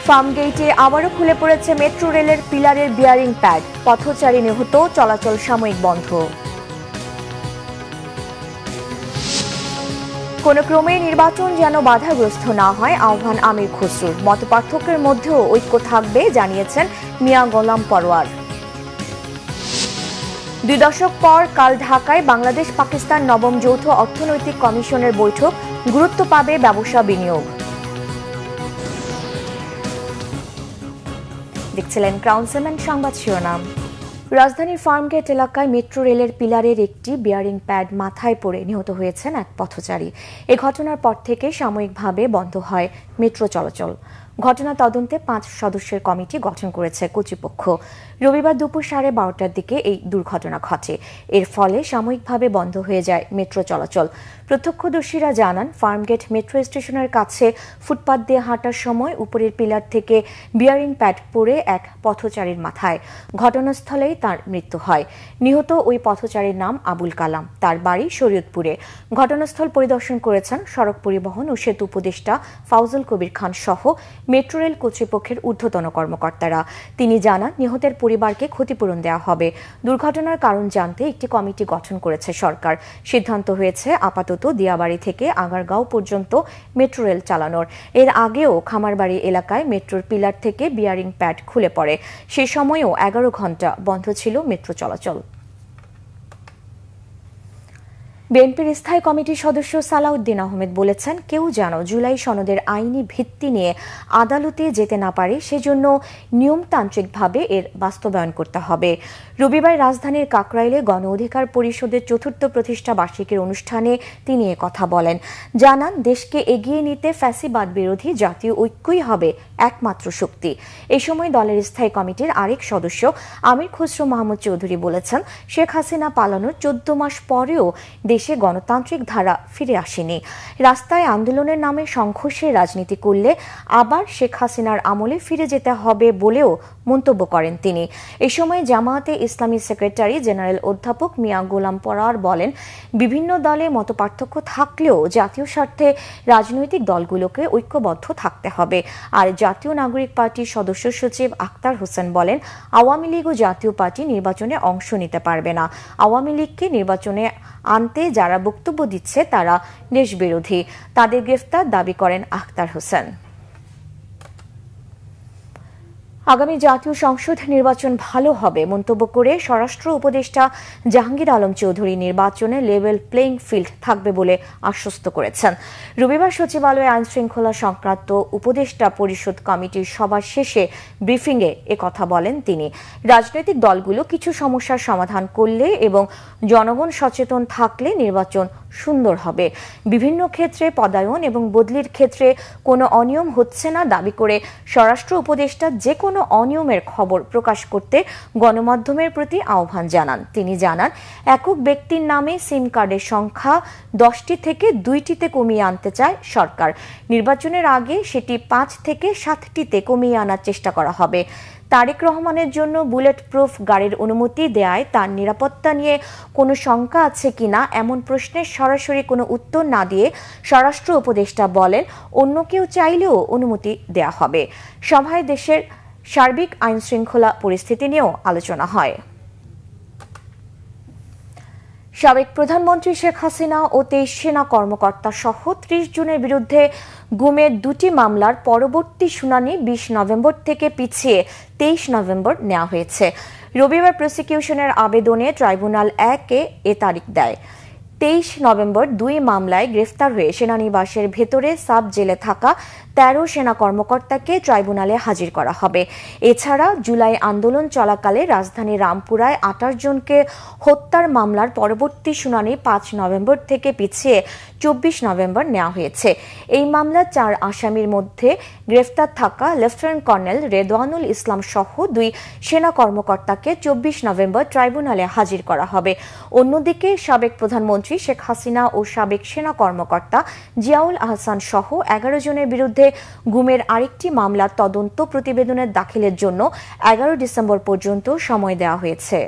ফার্মগেটে আবারও খুলে পড়েছে মেট্রো রেলের পিলারের বিয়ারিং প্যাড, পথচারী নিহত, চলাচল সাময়িক বন্ধ। কোন ক্রমে নির্বাচন যেন বাধাগ্রস্ত না হয় আহ্বান আমির খসরুর। মতপার্থক্যের মধ্যেও ঐক্য থাকবে জানিয়েছেন মিয়া গোলাম পরোয়ার। 2 দশক পর কাল ঢাকায় বাংলাদেশ পাকিস্তান নবম যৌথ অর্থনৈতিক কমিশনের বৈঠক, গুরুত্ব পাবে ব্যবসা বিনিয়োগ। দেখছিলেন ক্রাউন সিমেন্ট সংবাদ শিরোনাম। রাজধানীর ফার্মগেট এলাকায় মেট্রো রেলের পিলারের একটি বিয়ারিং প্যাড মাথায় পড়ে নিহত হয়েছেন এক পথচারী। এ ঘটনার পর থেকে সাময়িকভাবে বন্ধ হয় মেট্রো চলাচল। ঘটনা তদন্তে 5 সদস্যের কমিটি গঠন করেছে কর্তৃপক্ষ। রবিবার দুপুর 12:30টার দিকে এই দুর্ঘটনা ঘটে। এর ফলে সাময়িকভাবে বন্ধ হয়ে যায় মেট্রো চলাচল। প্রত্যক্ষদর্শীরা জানান, ফার্মগেট মেট্রো স্টেশনের কাছে ফুটপাত দিয়ে হাঁটার সময় উপরের পিলার থেকে বিয়ারিং প্যাড পড়ে এক পথচারীর মাথায়। ঘটনাস্থলেই তার মৃত্যু হয়। নিহত ওই পথচারীর নাম আবুল কালাম, তার বাড়ি শরীয়তপুরে। ঘটনাস্থল পরিদর্শন করেছেন সড়ক পরিবহন ও সেতু উপদেষ্টা ফাউজুল কবির খান সহ মেট্রো রেল কর্তৃপক্ষের ঊর্ধ্বতন কর্মকর্তারা। তিনি জানান, নিহতের পরিবারকে ক্ষতিপূরণ দেওয়া হবে। দুর্ঘটনার কারণ জানতে একটি কমিটি গঠন করেছে সরকার। সিদ্ধান্ত হয়েছে আপাতত দিয়াবাড়ি থেকে আগারগাঁও পর্যন্ত মেট্রো রেল চালানোর। এর আগেও খামারবাড়ি এলাকায় মেট্রোর পিলার থেকে বিয়ারিং প্যাড খুলে পড়ে। সে সময়ও 11 ঘণ্টা বন্ধ ছিল মেট্রো চলাচল। বিএনপির স্থায়ী কমিটির সদস্য সালাউদ্দিন আহমেদ বলেছেন, কেউ যেন জুলাই সনদের আইনি ভিত্তি নিয়ে আদালতে যেতে না পারে, সেজন্য নিয়মতান্ত্রিকভাবে এর বাস্তবায়ন করতে হবে। রবিবার রাজধানীর কাকরাইলে গণ অধিকার পরিষদের 4র্থ প্রতিষ্ঠা বার্ষিকীর অনুষ্ঠানে তিনি কথা বলেন। জানান, দেশকে এগিয়ে নিতে ফ্যাসিবাদ বিরোধী জাতীয় ঐক্যই হবে একমাত্র শক্তি। এ সময় দলের স্থায়ী কমিটির আরেক সদস্য আমির খসরু মাহমুদ চৌধুরী বলেছেন, শেখ হাসিনা পালানোর 14 মাস পরেও দেশে গণতান্ত্রিক ধারা ফিরে আসেনি। রাস্তায় আন্দোলনের নামে সংঘর্ষের রাজনীতি করলে আবার শেখ হাসিনার আমলে ফিরে যেতে হবে বলেও মন্তব্য করেন তিনি। এ সময় জামায়াতে ইসলামী সেক্রেটারি জেনারেল অধ্যাপক মিয়া গোলাম পরোয়ার বলেন, বিভিন্ন দলে মতপার্থক্য থাকলেও জাতীয় স্বার্থে রাজনৈতিক দলগুলোকে ঐক্যবদ্ধ থাকতে হবে। আর জাতীয় নাগরিক পার্টির সদস্য সচিব আক্তার হোসেন বলেন, আওয়ামী লীগ ও জাতীয় পার্টি নির্বাচনে অংশ নিতে পারবে না। আওয়ামী লীগকে নির্বাচনে আনতে যারা বক্তব্য দিচ্ছে তারা দেশবিরোধী, তাদের গ্রেফতার দাবি করেন আক্তার হোসেন। আগামী জাতীয় সংসদ নির্বাচন ভালো হবে মন্তব্য করে স্বরাষ্ট্র উপদেষ্টা জাহাঙ্গীর আলম চৌধুরী নির্বাচনে লেভেল প্লেইং ফিল্ড থাকবে বলে আশ্বস্ত করেছেন। রবিবার সচিবালয়ে আইন শৃঙ্খলা সংক্রান্ত উপদেষ্টা পরিষদ কমিটির সভা শেষে ব্রিফিংয়ে একথা বলেন তিনি। রাজনৈতিক দলগুলো কিছু সমস্যার সমাধান করলে এবং জনগণ সচেতন থাকলে নির্বাচন সুন্দর হবে। বিভিন্ন ক্ষেত্রে পদায়ন এবং বদলির ক্ষেত্রে কোনো অনিয়ম হচ্ছে না দাবি করে স্বরাষ্ট্র উপদেষ্টা যে কোনো অনিয়মের খবর প্রকাশ করতে গণমাধ্যমের প্রতি আহ্বান জানান। তিনি জানান, একক ব্যক্তির নামে সিম কার্ডের সংখ্যা 10টি থেকে 2টিতে কমিয়ে আনতে চায় সরকার। নির্বাচনের আগে সেটি 5 থেকে 7টিতে কমিয়ে আনার চেষ্টা করা হবে। তারেক রহমানের জন্য বুলেট প্রুফ গাড়ির অনুমতি দেয়ায় তার নিরাপত্তা নিয়ে কোনো শঙ্কা আছে কিনা এমন প্রশ্নের সরাসরি কোনো উত্তর না দিয়ে স্বরাষ্ট্র উপদেষ্টা বলেন, অন্য কেউ চাইলেও অনুমতি দেয়া হবে। সভায় দেশের সার্বিক আইন শৃঙ্খলা পরিস্থিতি নিয়েও আলোচনা হয়। সাবেক প্রধানমন্ত্রী শেখ হাসিনা ও 23 সেনা কর্মকর্তা সহ 30 জনের বিরুদ্ধে গুমের 2টি মামলার পরবর্তী শুনানি 20 নভেম্বর থেকে পিছিয়ে 23 নভেম্বর নেওয়া হয়েছে। রবিবার প্রসিকিউশনের আবেদনে ট্রাইব্যুনাল 1 এ তারিখ দেয়। 23 নভেম্বর 2 মামলায় গ্রেফতার হয়ে সেনানিবাসের ভেতরে সাব জেলে থাকা 13 সেনা কর্মকর্তাকে ট্রাইব্যুনালে হাজির করা হবে। এছাড়া জুলাই আন্দোলন চলাকালে রাজধানী রামপুরায় 28 জনকে হত্যার মামলার পরবর্তী শুনানি 5 নভেম্বর থেকে পিছিয়ে 24 নভেম্বর নেওয়া হয়েছে। এই মামলার 4 আসামির মধ্যে গ্রেফতার থাকা লেফটেন্যান্ট কর্নেল রেদওয়ানুল ইসলাম সহ 2 সেনা কর্মকর্তাকে 24 নভেম্বর ট্রাইব্যুনালে হাজির করা হবে। অন্যদিকে সাবেক প্রধানমন্ত্রী শেখ হাসিনা ও সাবেক সেনা কর্মকর্তা জিয়াউল আহসান সহ 11 জনের বিরুদ্ধে গুমের আরেকটি মামলার তদন্ত প্রতিবেদনের দাখিলের জন্য 11 ডিসেম্বর পর্যন্ত সময় দেওয়া হয়েছে।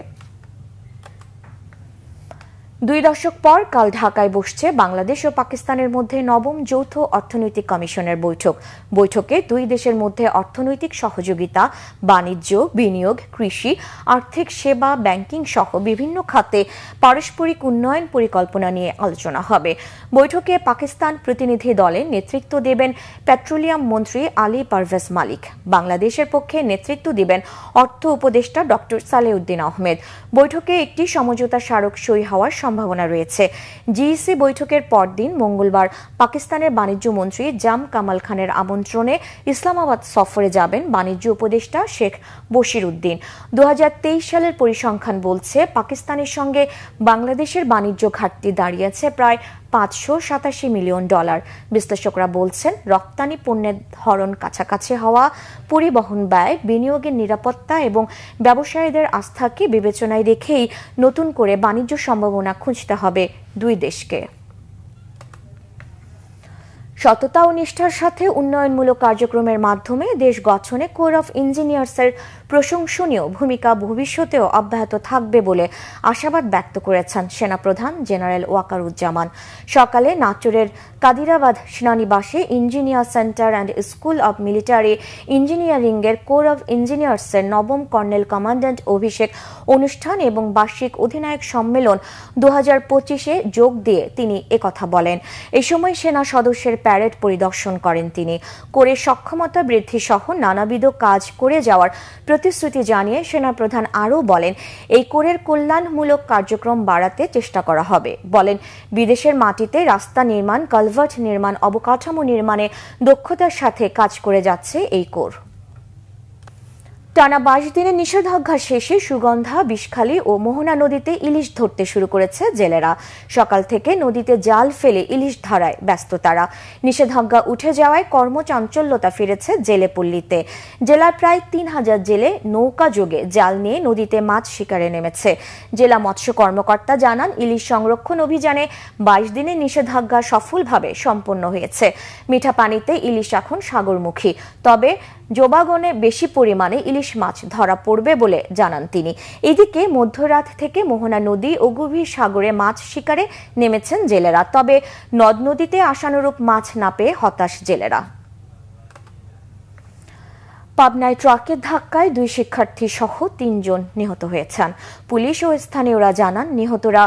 2 দশক পর কাল ঢাকায় বসছে বাংলাদেশ ও পাকিস্তানের মধ্যে নবম যৌথ অর্থনৈতিক কমিশনের বৈঠকে দুই দেশের মধ্যে অর্থনৈতিক সহযোগিতা, বাণিজ্য, বিনিয়োগ, কৃষি, আর্থিক সেবা, ব্যাংকিং সহ বিভিন্ন খাতে পারস্পরিক উন্নয়ন পরিকল্পনা নিয়ে আলোচনা হবে। বৈঠকে পাকিস্তান প্রতিনিধি দলের নেতৃত্ব দেবেন পেট্রোলিয়াম মন্ত্রী আলী পারভেজ মালিক। বাংলাদেশের পক্ষে নেতৃত্ব দিবেন অর্থ উপদেষ্টা ডক্টর সালেউদ্দিন আহমেদ। বৈঠকে একটি সমঝোতা স্মারক সই হওয়ার সম্ভাবনা রয়েছে। জিইসি বৈঠকের পরদিন মঙ্গলবার পাকিস্তানের বাণিজ্য মন্ত্রী জাম কামাল খানের আমন্ত্রণে ইসলামাবাদ সফরে যাবেন বাণিজ্য উপদেষ্টা শেখ বশির উদ্দিন। 2023 সালের পরিসংখ্যান বলছে পাকিস্তানের সঙ্গে বাংলাদেশের বাণিজ্য ঘাটতি দাঁড়িয়েছে প্রায় $587 মিলিয়ন। বিশ্লেষকরা বলছেন রপ্তানি পণ্যের ধরন কাছাকাছি হওয়া, পরিবহন ব্যয়, বিনিয়োগের নিরাপত্তা এবং ব্যবসায়ীদের আস্থাকে বিবেচনায় রেখেই নতুন করে বাণিজ্য সম্ভাবনা খুঁজতে হবে দুই দেশকে। সততা ও নিষ্ঠার সাথে উন্নয়নমূলক কার্যক্রমের মাধ্যমে দেশ গঠনে কোর অফ ইঞ্জিনিয়ার্সের প্রশংসনীয় ভূমিকা ভবিষ্যতেও অব্যাহত থাকবে বলে আশাবাদ ব্যক্ত করেছেন সেনাপ্রধান জেনারেল ওয়াকারুজ্জামান। সকালে নাটোরের কাদিরাবাদ সেনানিবাসে engineer centre and school of military engineering এর কোর অফ ইঞ্জিনিয়ার্সের নবম কর্নেল কমান্ড্যান্ট অভিষেক অনুষ্ঠান এবং বার্ষিক অধিনায়ক সম্মেলন 2025-এ যোগ দিয়ে তিনি একথা বলেন। এই সময় সেনা সদস্যের প্যারেড পরিদর্শন করেন তিনি। কোরের সক্ষমতা বৃদ্ধি সহ নানাবিধ কাজ করে যাওয়ার প্রতিশ্রুতি জানিয়ে সেনাপ্রধান আরও বলেন, এই কোরের কল্যাণমূলক কার্যক্রম বাড়াতে চেষ্টা করা হবে। বলেন, বিদেশের মাটিতে রাস্তা নির্মাণ, কালভার্ট নির্মাণ, অবকাঠামো নির্মাণে দক্ষতার সাথে কাজ করে যাচ্ছে এই কোর। টানা 22 দিনের নিষেধাজ্ঞা শেষে সুগন্ধা, বিষখালী ও মোহনা নদীতে ইলিশ ধরতে শুরু করেছে জেলেরা। সকাল থেকে নদীতে জাল ফেলে ইলিশ ধরায় ব্যস্ত তারা। নিষেধাজ্ঞা উঠে যাওয়ায় কর্মচাঞ্চল্যতা ফিরেছে জেলেপল্লীতে। জেলার প্রায় 3000 জেলে নৌকা যোগে জাল নিয়ে নদীতে মাছ শিকারে নেমেছে। জেলা মৎস্য কর্মকর্তা জানান, ইলিশ সংরক্ষণ অভিযানে 22 দিনের নিষেধাজ্ঞা সফলভাবে সম্পন্ন হয়েছে। মিঠা পানিতে ইলিশ এখন সাগরমুখী, তবে জোবাগনে বেশি পরিমাণে ইলিশ মাছ ধরা পড়বে বলে জানান তিনি। এদিকে মধ্যরাত থেকে মোহনা নদী ও গভীর সাগরে মাছ শিকারে নেমেছেন জেলেরা, তবে নদ নদীতে আশানুরূপ মাছ না পেয়ে হতাশ জেলেরা। পাবনায় ট্রাকের ধাক্কায় 2 শিক্ষার্থী সহ 3 জন নিহত হয়েছেন। পুলিশ ও স্থানীয়রা জানান, নিহতরা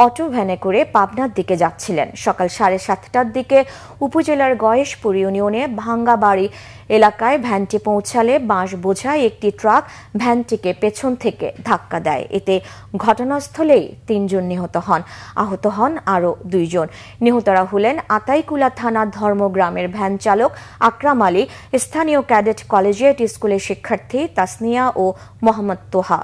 অটো ভ্যানে করে পাবনার দিকে যাচ্ছিলেন। সকাল 7:30টার দিকে উপজেলার গয়েশপুর ইউনিয়নে ভাঙ্গাবাড়ি এলাকায় ভ্যানটি পৌঁছালে বাঁশ বোঝাই একটি ট্রাক ভ্যানটিকে পেছন থেকে ধাক্কা দেয়। এতে ঘটনাস্থলেই 3 জন নিহত হন। আহত হন আরও 2 জন। নিহতরা হলেন আতাইকুলা থানার ধর্মগ্রামের ভ্যান চালক আকরাম আলী, স্থানীয় ক্যাডেট কলেজিয়েট স্কুলের শিক্ষার্থী তাসনিয়া ও মোহাম্মদ তোহা।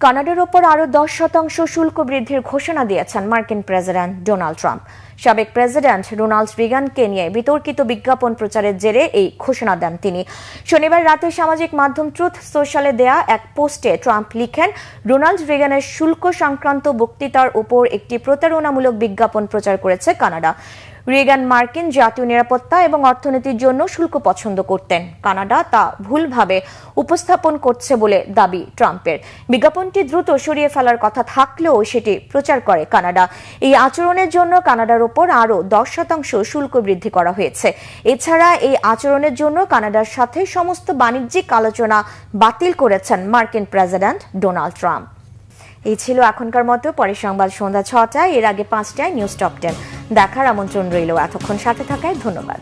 কানাডার ওপর আরও 10% শুল্ক বৃদ্ধির ঘোষণা দিয়েছেন মার্কিন প্রেসিডেন্ট ডোনাল্ড ট্রাম্প। সাবেক প্রেসিডেন্ট রোনাল্ড রিগানকে নিয়ে বিতর্কিত বিজ্ঞাপন প্রচারের জেরে এই ঘোষণা দেন তিনি। শনিবার রাতে সামাজিক মাধ্যম ট্রুথ সোশ্যালে দেয়া এক পোস্টে ট্রাম্প লিখেন, রোনাল্ড রিগানের শুল্ক সংক্রান্ত বক্তৃতার উপর একটি প্রতারণামূলক বিজ্ঞাপন প্রচার করেছে কানাডা। রিগান মার্কিন জাতীয় নিরাপত্তা এবং অর্থনীতির জন্য শুল্ক পছন্দ করতেন। কানাডা তা ভুলভাবে উপস্থাপন করছে বলে দাবি ট্রাম্পের। বিজ্ঞাপনটি দ্রুত সরিয়ে ফেলার কথা থাকলেও সেটি প্রচার করে কানাডা। এই আচরণের জন্য কানাডার ওপর আরও 10% শুল্ক বৃদ্ধি করা হয়েছে। এছাড়া এই আচরণের জন্য কানাডার সাথে সমস্ত বাণিজ্যিক আলোচনা বাতিল করেছেন মার্কিন প্রেসিডেন্ট ডোনাল্ড ট্রাম্প। এই ছিল এখনকার মতো। পরের সংবাদ সন্ধ্যা 6টায়, এর আগে 5টায় নিউজ টপ 10 দেখার আমন্ত্রণ রইল। এতক্ষণ সাথে থাকায় ধন্যবাদ।